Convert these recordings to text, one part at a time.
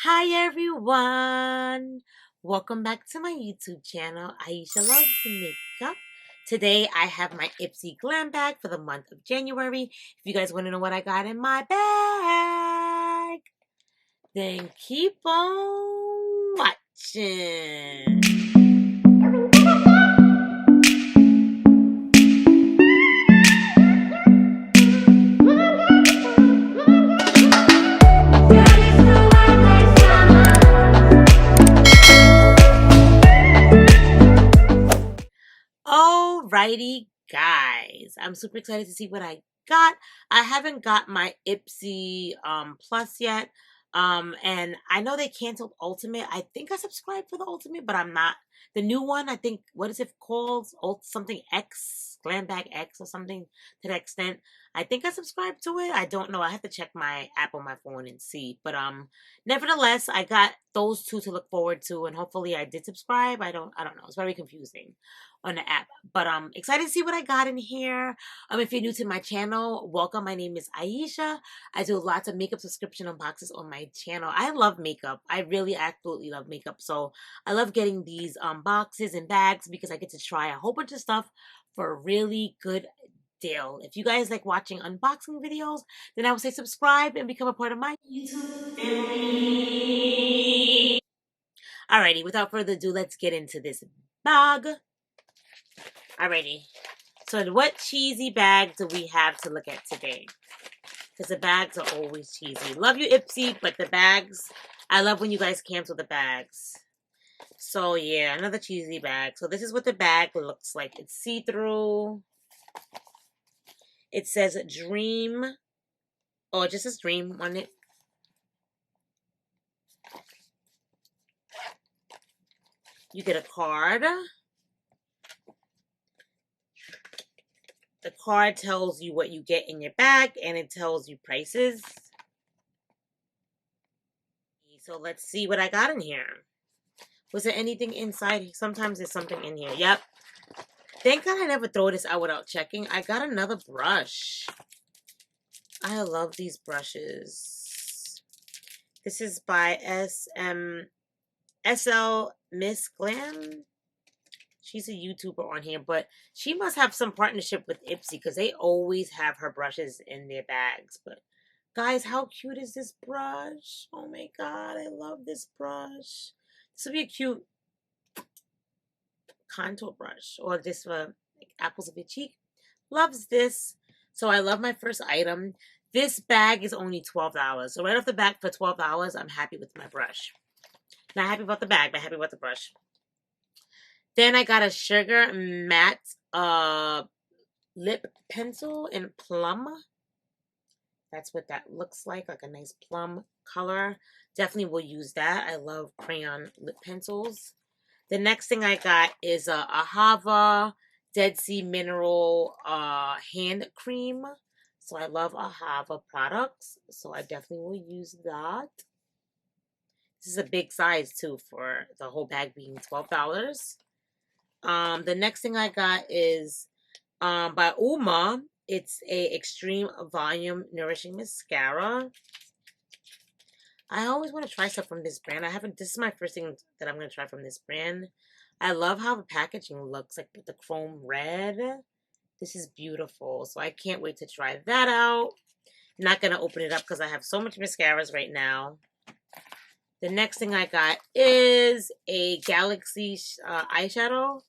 Hi everyone! Welcome back to my YouTube channel, Aisha Loves Makeup. Today I have my Ipsy Glam Bag for the month of January. If you guys want to know what I got in my bag, then keep on watching. Alrighty, guys. I'm super excited to see what I got. I haven't got my Ipsy Plus yet. And I know they canceled Ultimate. I think I subscribed for the Ultimate, but I'm not. The new one, I think, what is it called? Something X, Glam Bag X or something to that extent. I think I subscribed to it. I don't know. I have to check my app on my phone and see. But nevertheless, I got those two to look forward to, and hopefully I did subscribe. I don't know. It's very confusing on the app. But excited to see what I got in here. If you're new to my channel, welcome. My name is Aisha. I do lots of makeup subscription unboxes on my channel. I love makeup. I really absolutely love makeup. So I love getting these boxes and bags because I get to try a whole bunch of stuff for a really good deal. If you guys like watching unboxing videos, then I would say subscribe and become a part of my YouTube family. Alrighty, without further ado, let's get into this bag. Alrighty. So what cheesy bag do we have to look at today? Because the bags are always cheesy. Love you, Ipsy, but the bags, I love when you guys cancel the bags. So yeah, another cheesy bag. So this is what the bag looks like. It's see-through. It says Dream. Oh, it just says Dream on it. You get a card. The card tells you what you get in your bag, and it tells you prices. So let's see what I got in here. Was there anything inside? Sometimes there's something in here. Yep. Thank God I never throw this out without checking. I got another brush. I love these brushes. This is by SL Miss Glam. She's a YouTuber on here, but she must have some partnership with Ipsy because they always have her brushes in their bags. But guys, how cute is this brush? Oh my God, I love this brush. This would be a cute contour brush, or this for like apples of your cheek. Loves this. So I love my first item. This bag is only $12. So right off the bat for $12, I'm happy with my brush. Not happy about the bag, but happy with the brush. Then I got a Sugar Matte lip pencil in plum. That's what that looks like a nice plum color. Definitely will use that. I love crayon lip pencils. The next thing I got is a Ahava Dead Sea Mineral hand cream. So I love Ahava products. So I definitely will use that. This is a big size too for the whole bag being $12. The next thing I got is by Uma. It's a Extreme Volume Nourishing Mascara. I always want to try stuff from this brand. This is my first thing that I'm going to try from this brand. I love how the packaging looks, like with the chrome red. This is beautiful. So I can't wait to try that out. I'm not going to open it up because I have so much mascaras right now. The next thing I got is a Galaxy eyeshadow.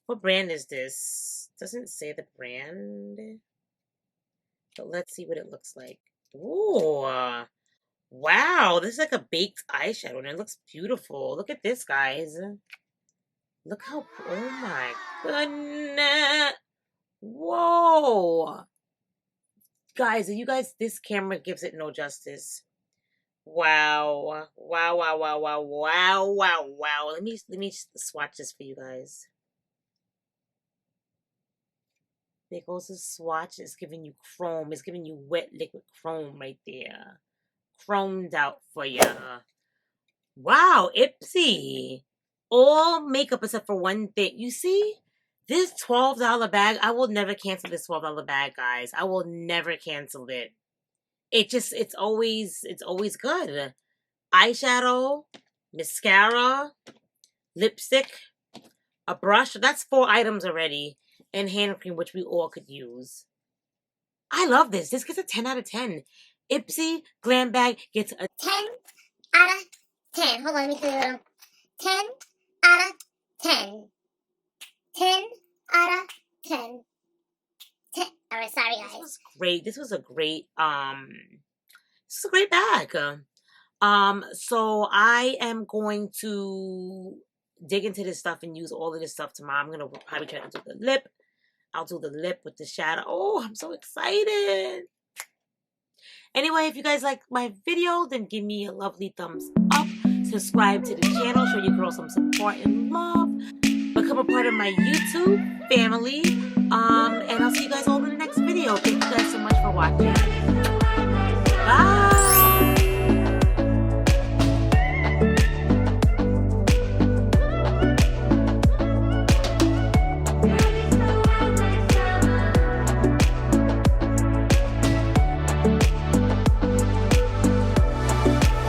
What brand is this? Doesn't say the brand. But let's see what it looks like. Ooh. Wow, this is like a baked eyeshadow, and it looks beautiful. Look at this, guys. Look how, oh my goodness. Whoa. Guys, this camera gives it no justice. Wow. Wow, wow, wow, wow, wow, wow, wow. Let me swatch this for you guys. There goes the swatch. It's giving you chrome. It's giving you wet liquid chrome right there. Chromed out for you. Wow, Ipsy. All makeup except for one thing. You see? This $12 bag, I will never cancel this $12 bag, guys. I will never cancel it. It's always good. eyeshadow, mascara, lipstick, a brush. That's 4 items already. And hand cream, which we all could use. I love this. This gets a 10 out of 10. Ipsy Glam Bag gets a 10 out of 10. Hold on, let me do 10 out of 10. 10 out of 10. 10. Alright, sorry guys. This was great. This was a great bag. So I am going to dig into this stuff and use all of this stuff tomorrow. I'm gonna probably try to do the lip. I'll do the lip with the shadow. Oh, I'm so excited. Anyway, if you guys like my video, then give me a lovely thumbs up. Subscribe to the channel. Show your girl some support and love. Become a part of my YouTube family. And I'll see you guys all in the next video. Thank you guys so much for watching. Bye.